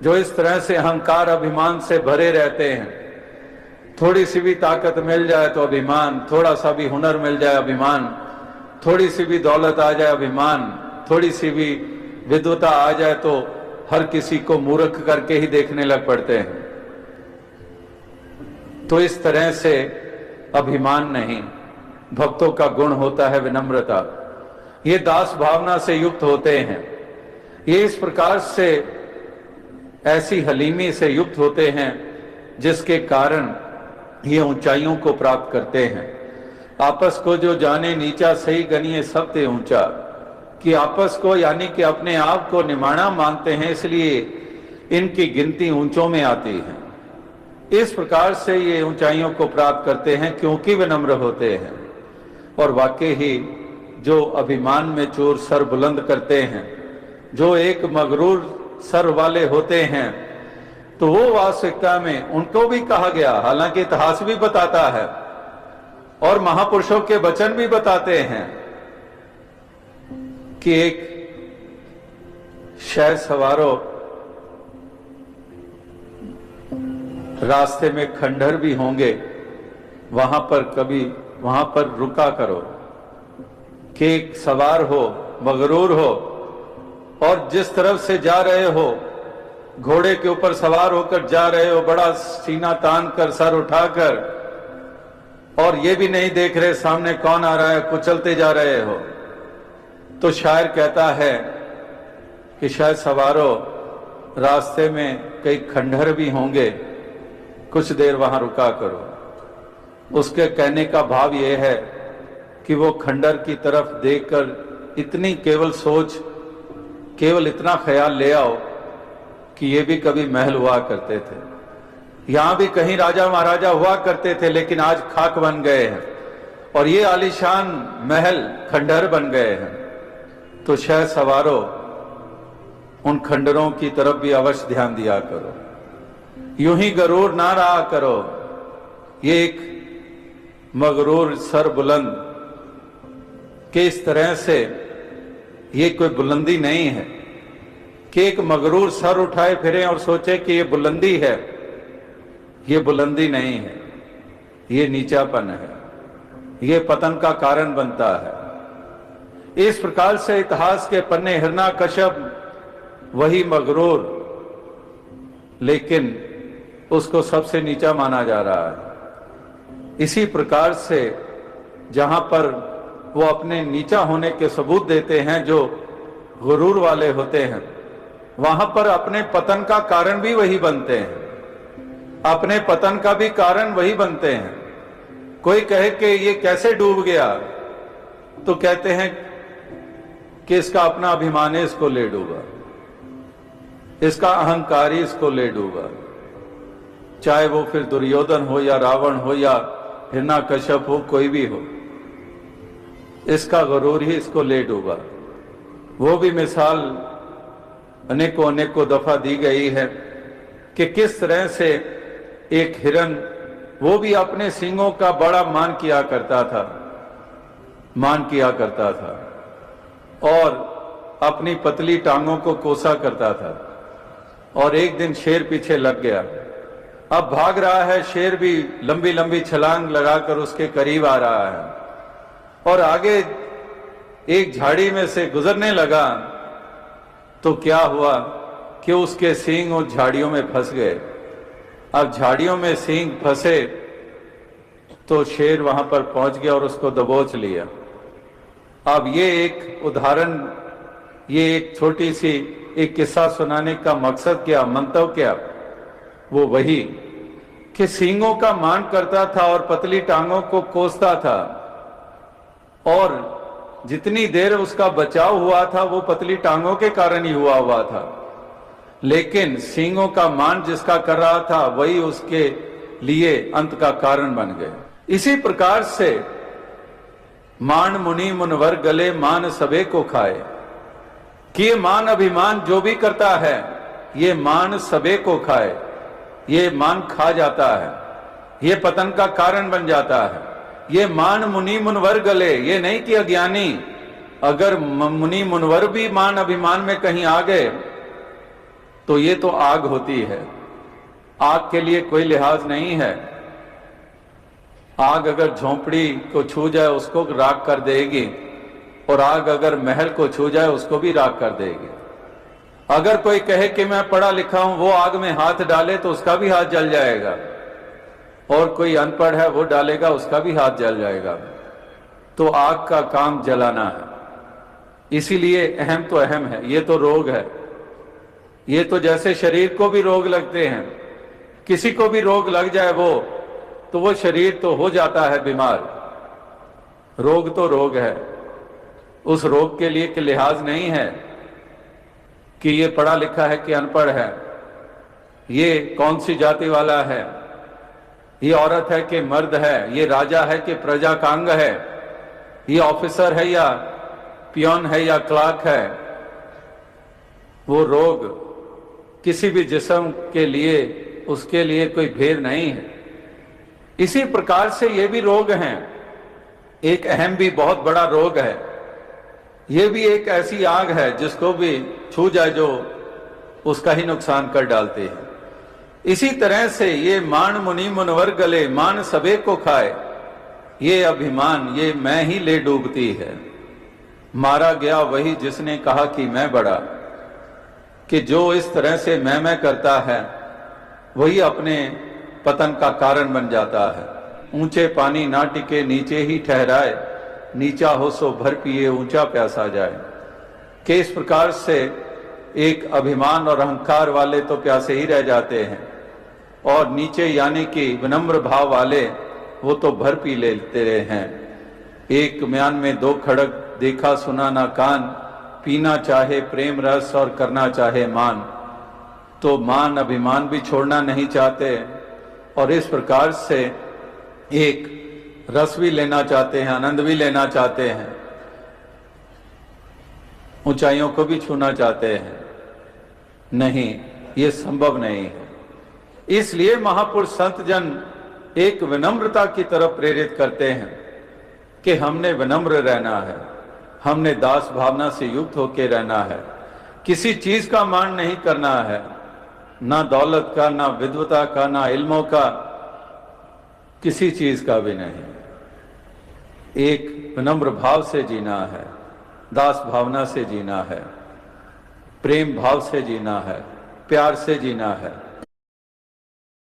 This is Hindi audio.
जो इस तरह से अहंकार अभिमान से भरे रहते हैं। थोड़ी सी भी ताकत मिल जाए तो अभिमान, थोड़ा सा भी हुनर मिल जाए अभिमान, थोड़ी सी भी दौलत आ जाए अभिमान, थोड़ी सी भी विद्वता आ जाए तो हर किसी को मूर्ख करके ही देखने लग पड़ते हैं। तो इस तरह से अभिमान नहीं, भक्तों का गुण होता है विनम्रता। ये दास भावना से युक्त होते हैं, ये इस प्रकार से ऐसी हलीमी से युक्त होते हैं जिसके कारण ये ऊंचाइयों को प्राप्त करते हैं। आपस को जो जाने नीचा सही गनिए सबते ऊंचा, कि आपस को यानी कि अपने आप को निमाना मानते हैं, इसलिए इनकी गिनती ऊंचों में आती है। इस प्रकार से ये ऊंचाइयों को प्राप्त करते हैं क्योंकि विनम्र होते हैं। और वाकई ही जो अभिमान में चोर सर बुलंद करते हैं, जो एक मगरूर सर वाले होते हैं, तो वो वास्तविकता में उनको भी कहा गया, हालांकि इतिहास भी बताता है और महापुरुषों के वचन भी बताते हैं कि एक शहर सवारों रास्ते में खंडहर भी होंगे, वहां पर रुका करो, कि एक सवार हो, मगरूर हो, और जिस तरफ से जा रहे हो, घोड़े के ऊपर सवार होकर जा रहे हो, बड़ा सीना तान कर, सर उठाकर, और ये भी नहीं देख रहे सामने कौन आ रहा है, कुचलते जा रहे हो, तो शायर कहता है कि शायद सवारों रास्ते में कई खंडहर भी होंगे, कुछ देर वहां रुका करो। उसके कहने का भाव यह है कि वो खंडहर की तरफ देखकर इतनी केवल सोच, केवल इतना ख्याल ले आओ कि ये भी कभी महल हुआ करते थे, यहां भी कहीं राजा महाराजा हुआ करते थे, लेकिन आज खाक बन गए हैं और ये आलीशान महल खंडहर बन गए हैं। तो शहर सवारों उन खंडरों की तरफ भी अवश्य ध्यान दिया करो, यूं ही गरूर ना रहा करो। ये एक मगरूर सर बुलंद के इस तरह से, ये कोई बुलंदी नहीं है कि एक मगरूर सर उठाए फिरे और सोचे कि ये बुलंदी है। ये बुलंदी नहीं है, ये नीचापन है, ये पतन का कारण बनता है। इस प्रकार से इतिहास के पन्ने हिरण्यकश्यप वही मगरूर, लेकिन उसको सबसे नीचा माना जा रहा है। इसी प्रकार से जहां पर वो अपने नीचा होने के सबूत देते हैं, जो गुरूर वाले होते हैं, वहां पर अपने पतन का कारण भी वही बनते हैं, अपने पतन का भी कारण वही बनते हैं। कोई कहे कि ये कैसे डूब गया, तो कहते हैं कि इसका अपना अभिमान है, इसको ले डूबा, इसका अहंकारी इसको ले डूबा। चाहे वो फिर दुर्योधन हो या रावण हो या हिरण्यकश्यप हो, कोई भी हो, इसका गरूर ही इसको ले डूबा। वो भी मिसाल अनेकों दफा दी गई है कि किस तरह से एक हिरन, वो भी अपने सींगों का बड़ा मान किया करता था और अपनी पतली टांगों को कोसा करता था। और एक दिन शेर पीछे लग गया, अब भाग रहा है, शेर भी लंबी लंबी छलांग लगाकर उसके करीब आ रहा है और आगे एक झाड़ी में से गुजरने लगा, तो क्या हुआ कि उसके सींग उस झाड़ियों में फंस गए। अब झाड़ियों में सींग फंसे तो शेर वहां पर पहुंच गया और उसको दबोच लिया। अब ये एक उदाहरण, ये एक छोटी सी एक किस्सा सुनाने का मकसद क्या, मंतव्य क्या, वो वही कि सींगों का मान करता था और पतली टांगों को कोसता था, और जितनी देर उसका बचाव हुआ था वो पतली टांगों के कारण ही हुआ था, लेकिन सींगों का मान जिसका कर रहा था वही उसके लिए अंत का कारण बन गए। इसी प्रकार से मान मुनि मुनवर गले मान सबे को खाए, कि ये मान अभिमान जो भी करता है ये मान सबे को खाए, ये मान खा जाता है, ये पतन का कारण बन जाता है। ये मान मुनि मुनवर गले, ये नहीं कि अज्ञानी, अगर मुनि मुनवर भी मान अभिमान में कहीं आ गए तो ये तो आग होती है। आग के लिए कोई लिहाज नहीं है। आग अगर झोंपड़ी को छू जाए उसको राख कर देगी, और आग अगर महल को छू जाए उसको भी राख कर देगी। अगर कोई कहे कि मैं पढ़ा लिखा हूं, वो आग में हाथ डाले तो उसका भी हाथ जल जाएगा, और कोई अनपढ़ है वो डालेगा उसका भी हाथ जल जाएगा। तो आग का काम जलाना है। इसीलिए अहम तो अहम है। ये तो रोग है। ये तो जैसे शरीर को भी रोग लगते हैं, किसी को भी रोग लग जाए तो वो शरीर तो हो जाता है बीमार। रोग तो रोग है। उस रोग के लिए कि लिहाज नहीं है कि ये पढ़ा लिखा है कि अनपढ़ है, ये कौन सी जाति वाला है, ये औरत है कि मर्द है, ये राजा है कि प्रजा का अंग है, ये ऑफिसर है या पियोन है या क्लार्क है। वो रोग किसी भी जिस्म के लिए, उसके लिए कोई भेद नहीं है। इसी प्रकार से ये भी रोग हैं। एक अहम भी बहुत बड़ा रोग है। ये भी एक ऐसी आग है जिसको भी छू जाए जो उसका ही नुकसान कर डालते हैं। इसी तरह से ये मान मुनि मुनवर गले, मान सबे को खाए, ये अभिमान, ये मैं ही ले डूबती है। मारा गया वही जिसने कहा कि मैं बड़ा, कि जो इस तरह से मैं करता है वही अपने पतन का कारण बन जाता है। ऊंचे पानी ना टिके नीचे ही ठहराए, नीचा हो सो भर पिए ऊंचा प्यासा जाए। कि इस प्रकार से एक अभिमान और अहंकार वाले तो प्यासे ही रह जाते हैं, और नीचे यानी कि विनम्र भाव वाले वो तो भर पी लेते हैं। एक म्यान में दो खड़ग, देखा सुना ना कान, पीना चाहे प्रेम रस और करना चाहे मान। तो मान अभिमान भी छोड़ना नहीं चाहते, और इस प्रकार से एक रस भी लेना चाहते हैं, आनंद भी लेना चाहते हैं, ऊंचाइयों को भी छूना चाहते हैं। नहीं, ये संभव नहीं है। इसलिए महापुरुष संत जन एक विनम्रता की तरफ प्रेरित करते हैं कि हमने विनम्र रहना है, हमने दास भावना से युक्त होकर रहना है, किसी चीज का मान नहीं करना है, ना दौलत का, ना विद्वता का, ना इल्मों का, किसी चीज का भी नहीं। एक विनम्र भाव से जीना है, दास भावना से जीना है, प्रेम भाव से जीना है, प्यार से जीना है।